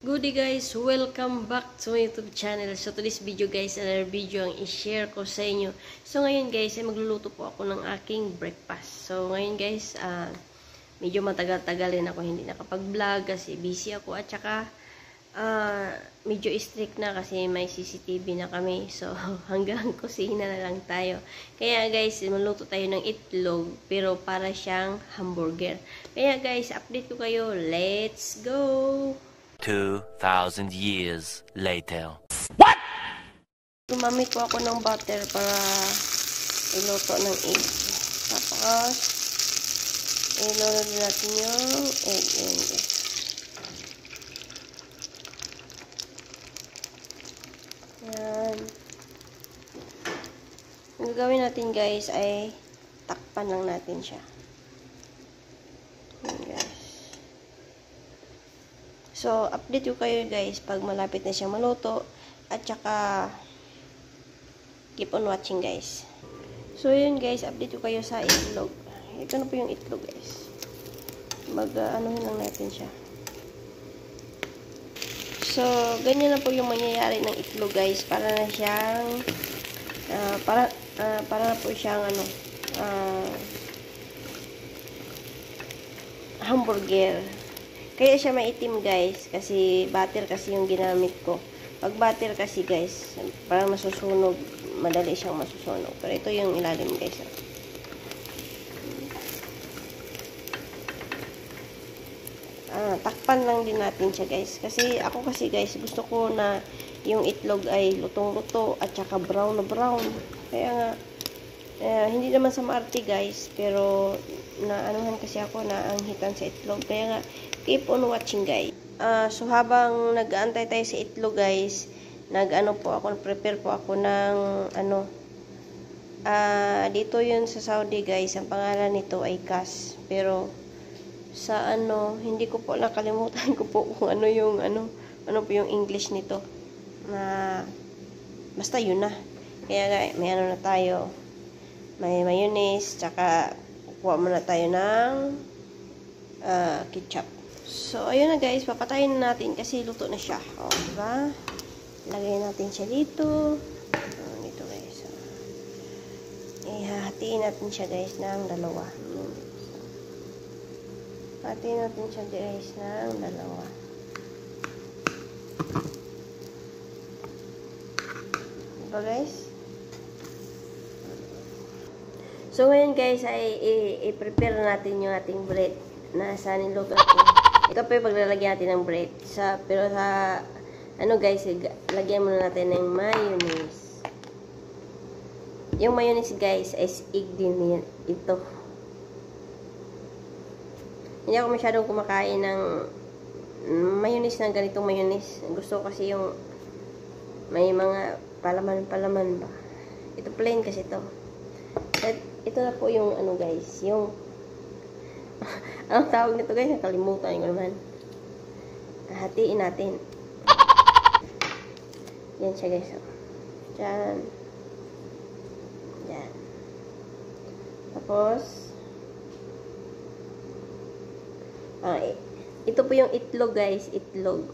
Goody guys, welcome back to my YouTube channel. So today's video guys, another video ang i-share ko sa inyo. So ngayon guys, ay magluluto po ako ng aking breakfast. So ngayon guys, medyo matagal-tagalin ako hindi nakapag-vlog kasi busy ako at saka medyo strict na kasi may CCTV na kami. So hanggang kusina na lang tayo. Kaya guys, maluto tayo ng itlog pero para siyang hamburger. Kaya guys, update ko kayo. Let's go! 2,000 years later. Gumamit po ako ng butter para iluto ng egg. Tapos, ilunod natin yung egg. Yan. Ang gagawin natin guys ay takpan lang natin siya. Yan guys. So, update ko kayo guys pag malapit na siya maluto. At saka, keep on watching guys. So, yun guys, update ko kayo sa itlog. Ito na po yung itlog guys. Anuhin lang natin siya. So, ganyan na po yung mangyayari ng itlog guys. Para na siyang, para na po siyang, hamburger. Kaya siya maitim guys, kasi butter kasi yung ginamit ko. Pag butter kasi guys, parang masusunog, madali siyang masusunog. Pero ito yung ilalim guys. Takpan lang din natin siya guys. Kasi ako kasi guys, gusto ko na yung itlog ay lutong-luto at saka brown na brown. Kaya nga, hindi naman sa maarte guys, pero naanuhan kasi ako na anghitan sa itlog. Kaya nga, keep on watching guys. So habang nag-aantay tayo sa itlog guys, prepare po ako ng dito yun sa Saudi guys, ang pangalan nito ay Kas. Pero sa hindi ko po nakalimutan ko po kung ano po yung English nito. Basta yun na. Kaya guys, may na tayo. May mayonnaise, tsaka kuha muna tayo ng ketchup. So, ayun na guys, papatayin na natin kasi luto na siya. O, diba? Lagay natin siya dito. Dito guys. Ihahatiin natin siya guys ng dalawa. Hatiin natin siya guys ng dalawa. Diba guys? So, ngayon guys, ay i-prepare natin yung ating bread na sa niluto natin. Ito pa yung paglalagyan natin ng bread. Pero sa, guys, lagyan muna natin ng mayonnaise. Yung mayonnaise guys, is egg din yan. Ito. Hindi ako masyadong kumakain ng mayonnaise na ganitong mayonnaise. Gusto ko kasi yung may mga palaman ba. Ito plain kasi ito. At ito na po yung guys, yung ang tawag nito guys, nakalimutan ko naman. Hatiin natin. Yan siya guys. Diyan. Diyan. Tapos ito po yung itlog guys, itlog.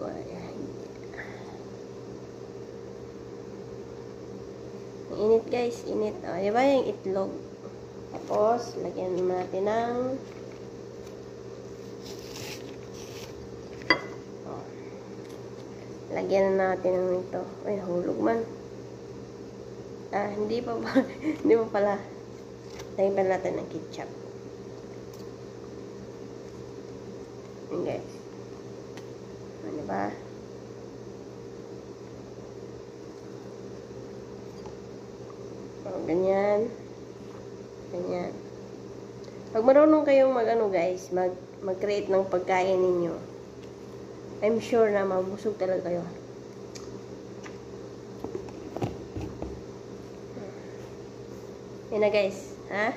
Init guys, init. Diba yung itlog? Tapos, lagyan natin ng lagyan natin ng ito. Ay, hulog man. Hindi pa pala. Lagyan pa natin ng ketchup. Ayan guys. Diba? Ganyan. Ganyan. Pag marunong kayong guys, mag-create ng pagkain ninyo, I'm sure na mabusog talaga kayo. Yan na guys, ha?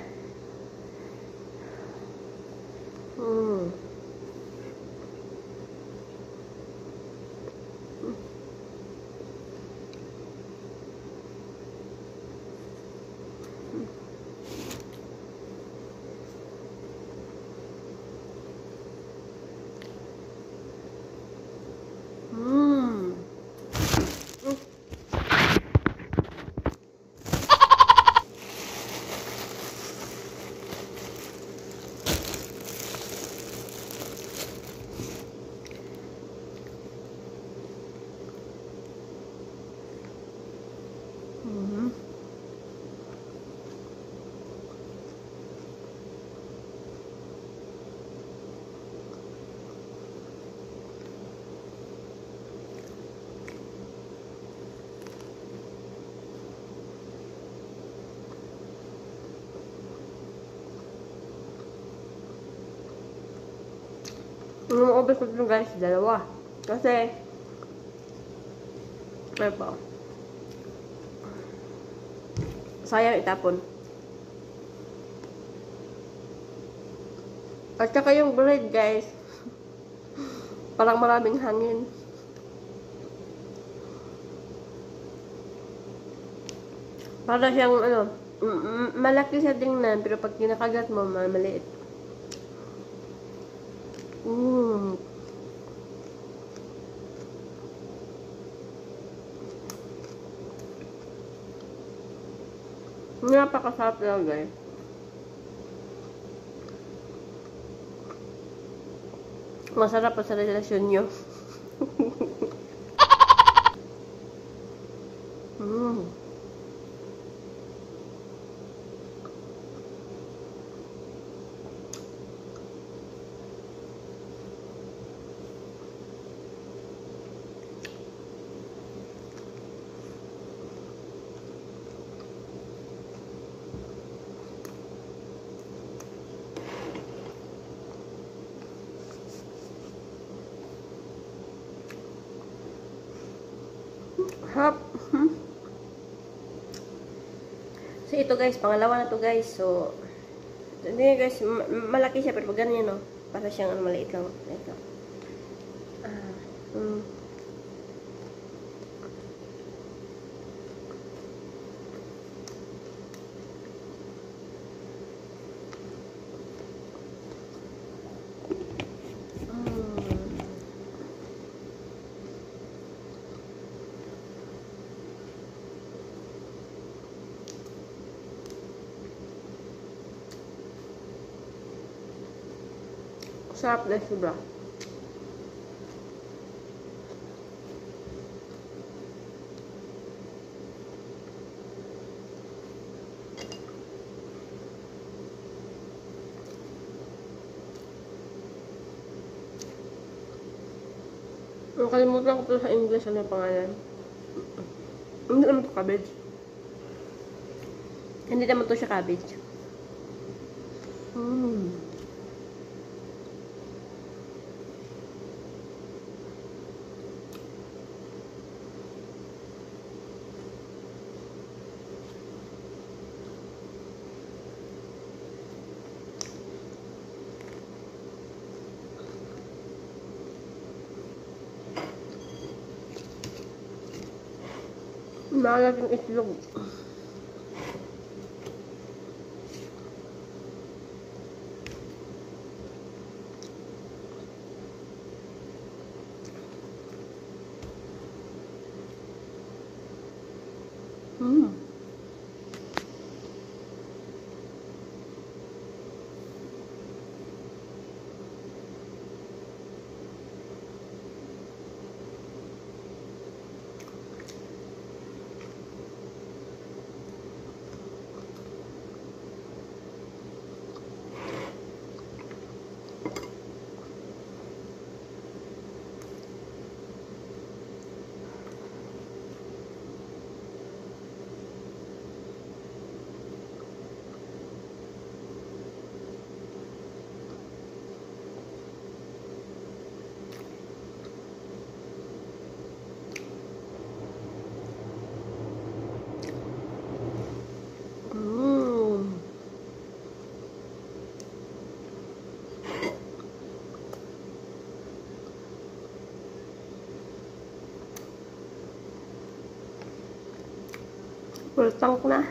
Yung maubos ko dito guys, dalawa. Kasi, ano po, sayang itapon. At saka yung bread guys, parang maraming hangin. Para siyang ano, malaki siya tingnan, pero pag kinakagat mo, maliit. Napakasarap lang guys. Masarap pa sa relasyon nyo. Hap. So, ito guys, pangalawa na to guys. So, hindi guys, malaki siya, pero pag ganyan, no? Para siyang maliit lang. Ito. Sarap guys, sobra. Nakalimutan ko to sa English, ano yung pangalan. Hindi naman to cabbage. Hindi naman to siya cabbage. Maalat yung itlog. Full tank na.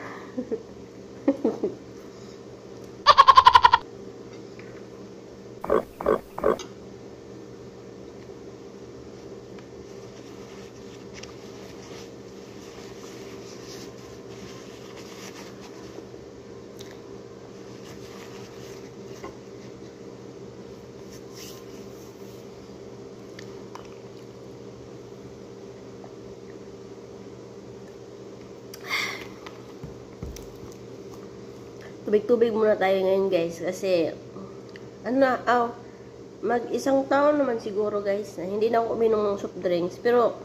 Tubig-tubig muna tayo ngayon guys kasi mag-isang taon naman siguro guys na hindi na ako uminom ng soft drinks, pero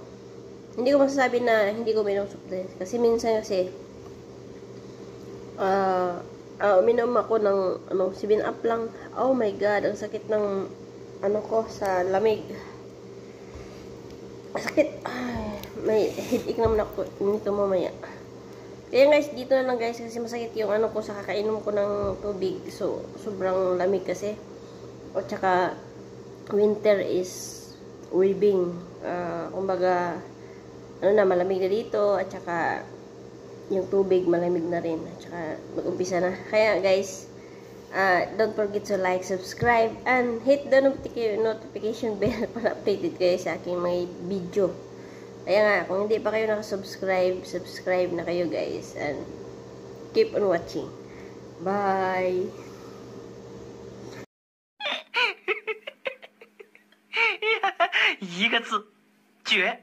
hindi ko masasabi na hindi ko uminom ng soft drinks kasi minsan kasi uminom ako ng 7 up lang. Oh my god, ang sakit ng ano ko, sa lamig. Sakit. Ay, may headache naman ako nito mamaya. Kaya guys, dito na lang guys kasi masakit yung ano ko sa kakainom ko ng tubig. So, sobrang lamig kasi. O tsaka, winter is weaving. Kumbaga, ano na, malamig na dito. At tsaka, yung tubig malamig na rin. At tsaka, mag-umpisa na. Kaya guys, don't forget to like, subscribe, and hit the notification bell para updated kayo sa aking mga video. Kaya nga, kung hindi pa kayo nakasubscribe, subscribe na kayo guys. And keep on watching. Bye! 一个字，绝。